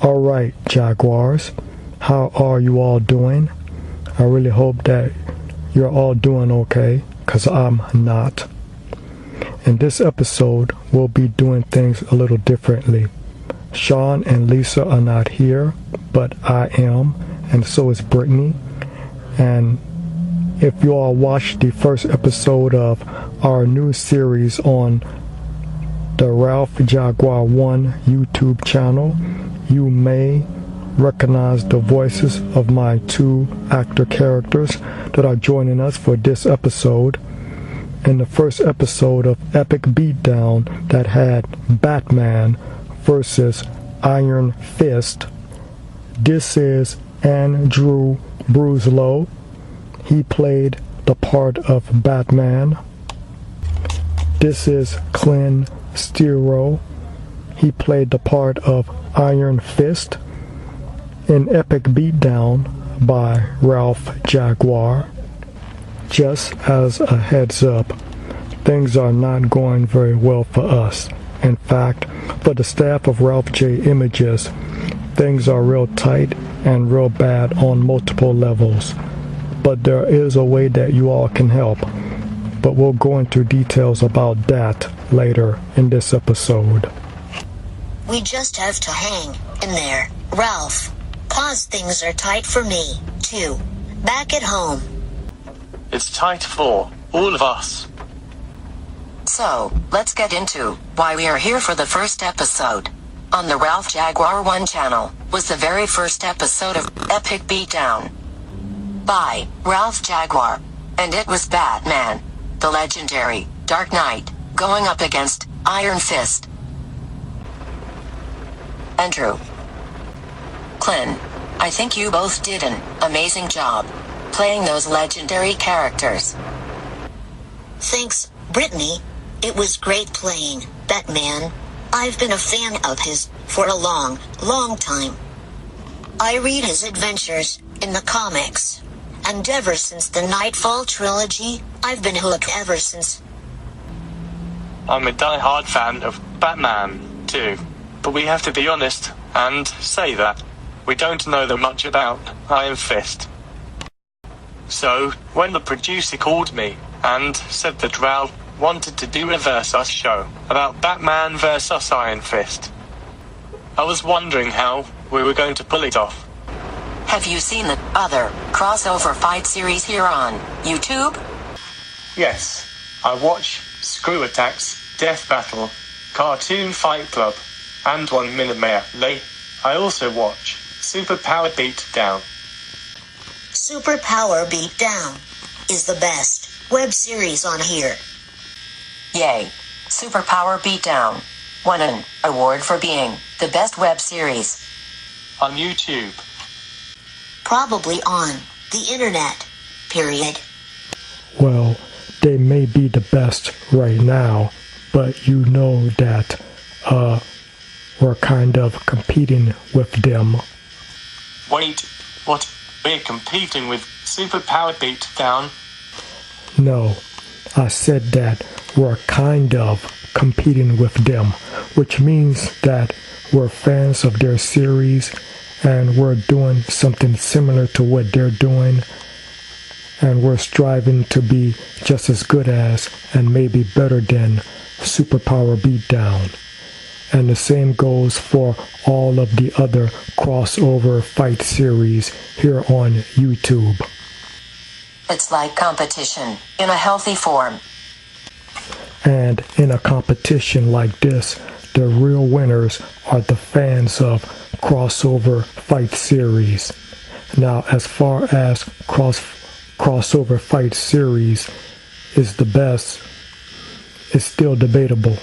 Alright, Jaguars, how are you all doing? I really hope that you're all doing okay, because I'm not. In this episode, we'll be doing things a little differently. Sean and Lisa are not here, but I am, and so is Britney. And if you all watched the first episode of our new series on the RALPH Jaguar 1 YouTube channel, you may recognize the voices of my two actor characters that are joining us for this episode. In the first episode of Epic Beatdown that had Batman versus Iron Fist, this is Andrew Bruislow. He played the part of Batman. This is Clynn Steero. He played the part of Iron Fist. In Epic Beatdown by Ralph Jaguar. Just as a heads up, things are not going very well for us. In fact, for the staff of Ralph J Images, things are real tight and real bad on multiple levels. But there is a way that you all can help. But we'll go into details about that later in this episode. We just have to hang in there, Ralph. Cause things are tight for me, too. Back at home. It's tight for all of us. So, let's get into why we are here for the first episode. On the RALPH Jaguar 1 channel, was the very first episode of Epic Beatdown by Ralph Jaguar. And it was Batman, the legendary Dark Knight, going up against Iron Fist. Andrew. Clynn, I think you both did an amazing job playing those legendary characters. Thanks, Britney. It was great playing Batman. I've been a fan of his for a long, long time. I read his adventures in the comics. And ever since the Nightfall trilogy, I've been hooked ever since. I'm a die-hard fan of Batman, too. But we have to be honest and say that we don't know that much about Iron Fist. So, when the producer called me and said that Ralph wanted to do a versus show about Batman versus Iron Fist, I was wondering how we were going to pull it off. Have you seen the other crossover fight series here on YouTube? Yes, I watch Screw Attacks, Death Battle, Cartoon Fight Club, and 1 Minute Melee. I also watch Superpower Beatdown. Superpower Beatdown is the best web series on here. Yay. Superpower Beatdown won an award for being the best web series. On YouTube. Probably on the internet. Period. Well, they may be the best right now, but you know that, we're kind of competing with them. Wait, what? We're competing with Superpower Beatdown? No, I said that we're kind of competing with them, which means that we're fans of their series and we're doing something similar to what they're doing, and we're striving to be just as good as and maybe better than Superpower Beatdown. And the same goes for all of the other crossover fight series here on YouTube. It's like competition in a healthy form. And in a competition like this, the real winners are the fans of crossover fight series. Now, as far as crossover fight series is the best, it's still debatable.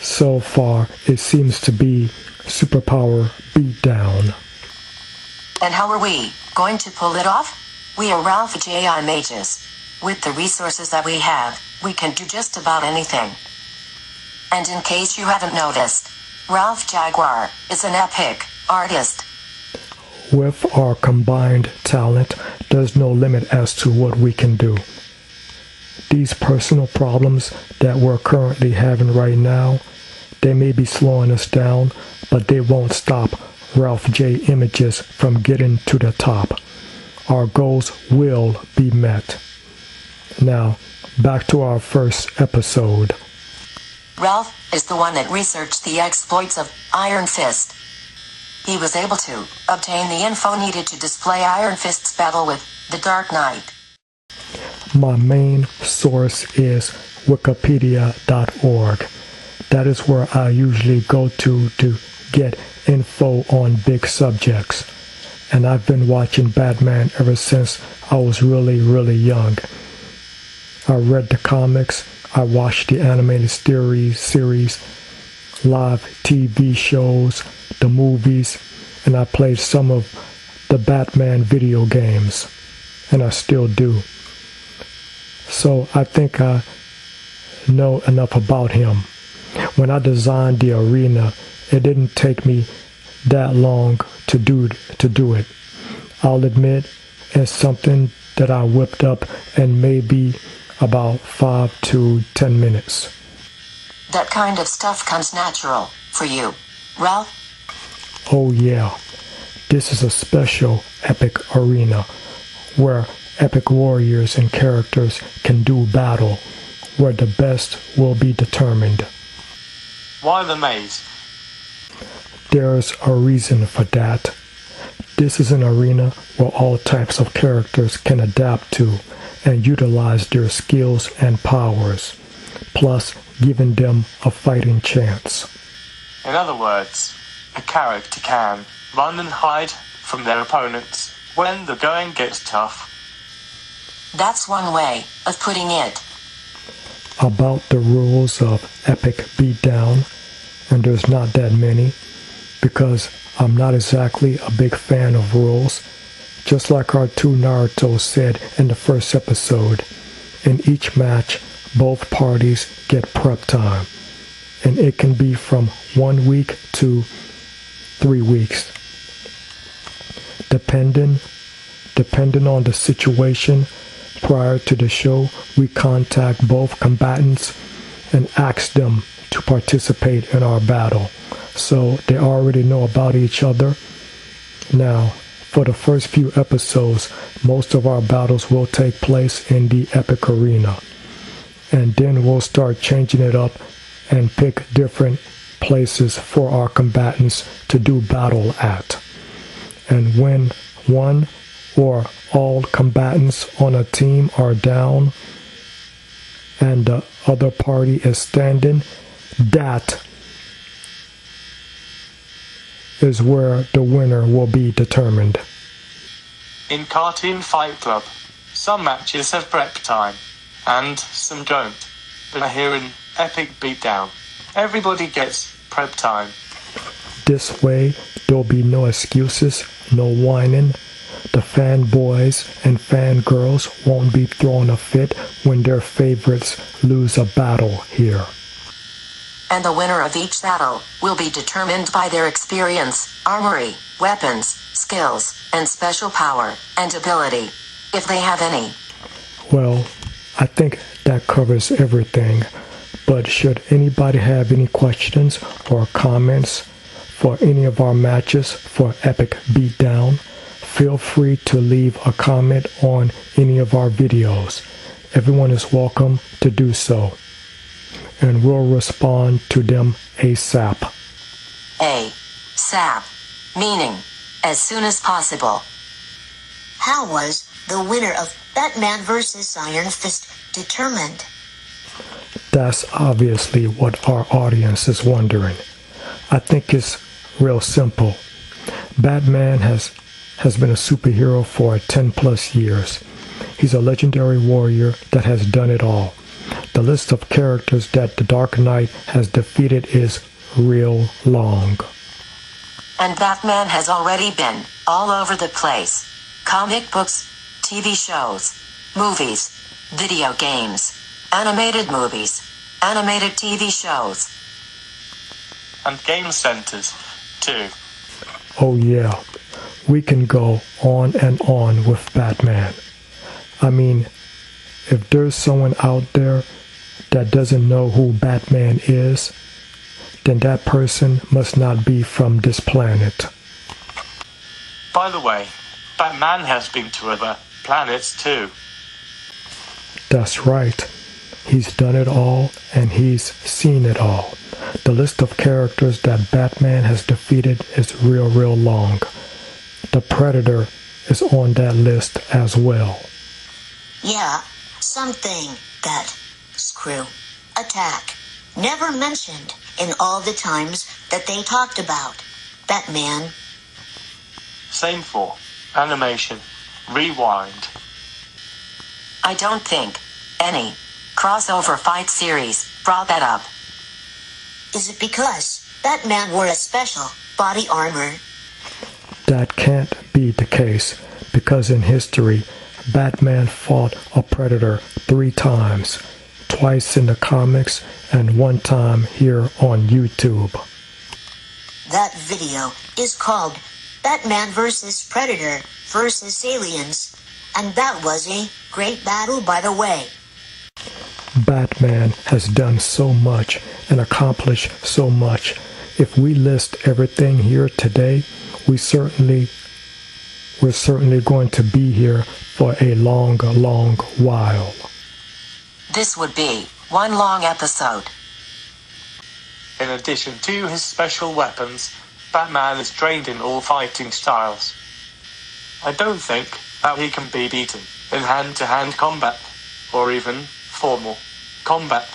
So far, it seems to be Superpower Beatdown. And how are we going to pull it off? We are Ralph J Images. With the resources that we have, we can do just about anything. And in case you haven't noticed, Ralph Jaguar is an epic artist. With our combined talent, there's no limit as to what we can do. These personal problems that we're currently having right now, They may be slowing us down, but they won't stop Ralph J Images from getting to the top. Our goals will be met. Now, back to our first episode. Ralph is the one that researched the exploits of Iron Fist. He was able to obtain the info needed to display Iron Fist's battle with the Dark Knight. My main source is wikipedia.org. That is where I usually go to get info on big subjects. And I've been watching Batman ever since I was really young. I read the comics, I watched the animated series, live TV shows, the movies, and I played some of the Batman video games, and I still do. So I think I know enough about him. When I designed the arena, it didn't take me that long to do it. I'll admit it's something that I whipped up in maybe about 5 to 10 minutes. That kind of stuff comes natural for you, Ralph? Oh yeah, this is a special epic arena where epic warriors and characters can do battle, where the best will be determined. Why the maze? There's a reason for that. This is an arena where all types of characters can adapt to and utilize their skills and powers, plus giving them a fighting chance. In other words, a character can run and hide from their opponents when the going gets tough. That's one way of putting it. About the rules of Epic Beatdown, and there's not that many, because I'm not exactly a big fan of rules. Just like our two Naruto said in the first episode, in each match, both parties get prep time, and it can be from 1 week to 3 weeks. Depending on the situation, prior to the show, we contact both combatants and ask them to participate in our battle, so they already know about each other. Now, for the first few episodes, most of our battles will take place in the Epic Arena. And then we'll start changing it up and pick different places for our combatants to do battle at. And when one or all combatants on a team are down and the other party is standing, that is where the winner will be determined. In Cartoon Fight Club, some matches have prep time, and some don't. But here in Epic Beatdown, everybody gets prep time. This way, there'll be no excuses, no whining. The fanboys and fangirls won't be throwing a fit when their favorites lose a battle here. And the winner of each battle will be determined by their experience, armory, weapons, skills, and special power and ability, if they have any. Well, I think that covers everything, but should anybody have any questions or comments for any of our matches for Epic Beatdown, feel free to leave a comment on any of our videos. Everyone is welcome to do so, and we'll respond to them ASAP. ASAP, meaning as soon as possible. How was the winner of Batman vs. Iron Fist determined? That's obviously what our audience is wondering. I think it's real simple. Batman has been a superhero for 10 plus years. He's a legendary warrior that has done it all. The list of characters that the Dark Knight has defeated is real long. And Batman has already been all over the place. Comic books, TV shows, movies, video games, animated movies, animated TV shows. And game centers, too. Oh yeah, we can go on and on with Batman. I mean, if there's someone out there that doesn't know who Batman is, then that person must not be from this planet. By the way, Batman has been to other planets too. That's right. He's done it all, and he's seen it all. The list of characters that Batman has defeated is real long. The Predator is on that list as well. Yeah, something that screw attack never mentioned in all the times that they talked about Batman. Same for animation. Rewind. I don't think any crossover fight series brought that up. Is it because Batman wore a special body armor? That can't be the case, because in history, Batman fought a Predator 3 times, twice in the comics and 1 time here on YouTube. That video is called Batman vs. Predator vs. Aliens, and that was a great battle, by the way. Batman has done so much and accomplished so much. If we list everything here today, we're certainly going to be here for a long while. This would be one long episode. In addition to his special weapons, Batman is trained in all fighting styles. I don't think that he can be beaten in hand-to-hand combat, or even formal combat.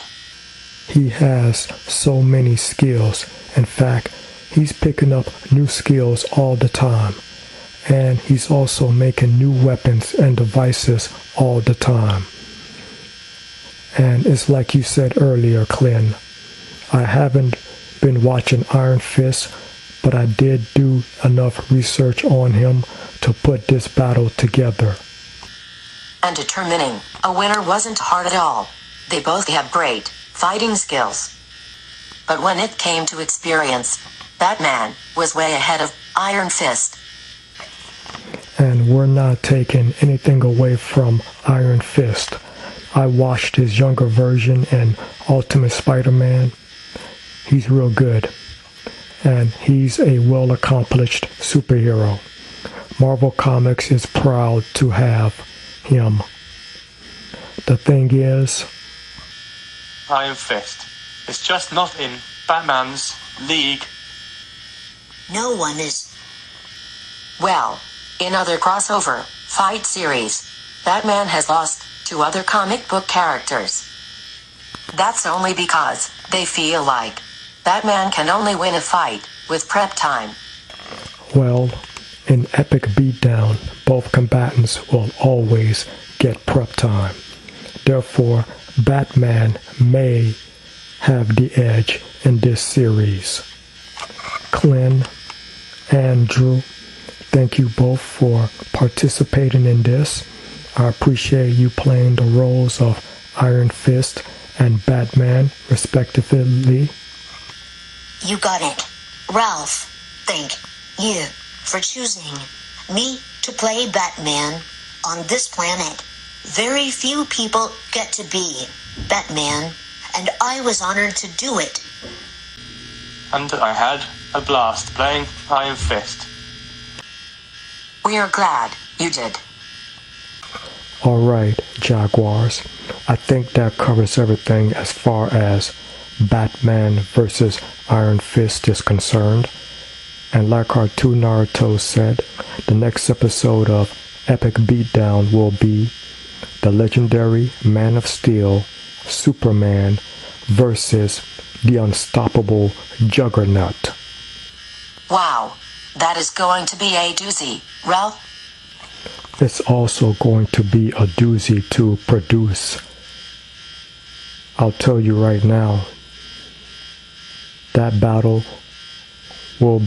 He has so many skills. In fact, he's picking up new skills all the time. And he's also making new weapons and devices all the time. And it's like you said earlier, Clynn, I haven't been watching Iron Fist, but I did do enough research on him to put this battle together. And determining a winner wasn't hard at all. They both have great fighting skills. But when it came to experience, Batman was way ahead of Iron Fist. And we're not taking anything away from Iron Fist. I watched his younger version in Ultimate Spider-Man. He's real good. And he's a well-accomplished superhero. Marvel Comics is proud to have him. The thing is, Iron Fist is just not in Batman's league. No one is. Well, in other crossover fight series, Batman has lost to other comic book characters. That's only because they feel like Batman can only win a fight with prep time. well, in Epic Beatdown, both combatants will always get prep time. Therefore, Batman may have the edge in this series. Clynn, Andrew, thank you both for participating in this. I appreciate you playing the roles of Iron Fist and Batman, respectively. You got it. Ralph, thank you for choosing me to play Batman on this planet. Very few people get to be Batman, and I was honored to do it. And I had a blast playing Iron Fist. We are glad you did. Alright, Jaguars. I think that covers everything as far as Batman versus Iron Fist is concerned. And like our two Naruto said, the next episode of Epic Beatdown will be the legendary Man of Steel, Superman, versus the unstoppable Juggernaut. Wow, that is going to be a doozy, Ralph. It's also going to be a doozy to produce. I'll tell you right now, that battle will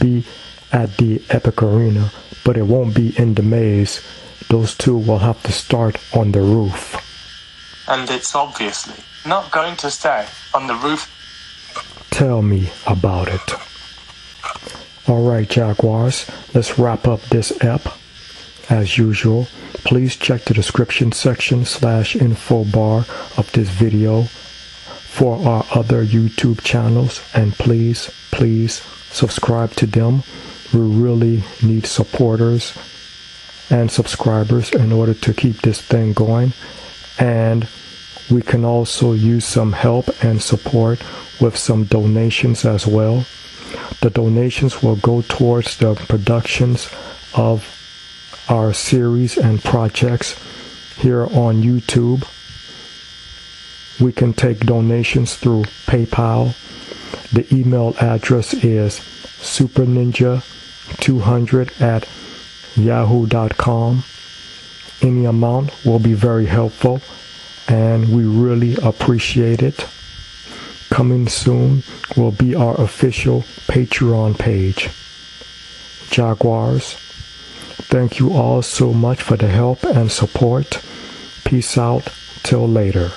be at the Epic Arena, but it won't be in the maze. Those two will have to start on the roof. And it's obviously not going to stay on the roof. Tell me about it. Alright, Jaguars, let's wrap up this ep. As usual, please check the description section /info bar of this video for our other YouTube channels, and please subscribe to them. We really need supporters and subscribers in order to keep this thing going, and we can also use some help and support with some donations as well. The donations will go towards the productions of our series and projects here on YouTube. We can take donations through PayPal. The email address is superninja200@yahoo.com. Any amount will be very helpful, and we really appreciate it. Coming soon will be our official Patreon page. Jaguars, thank you all so much for the help and support. Peace out till later.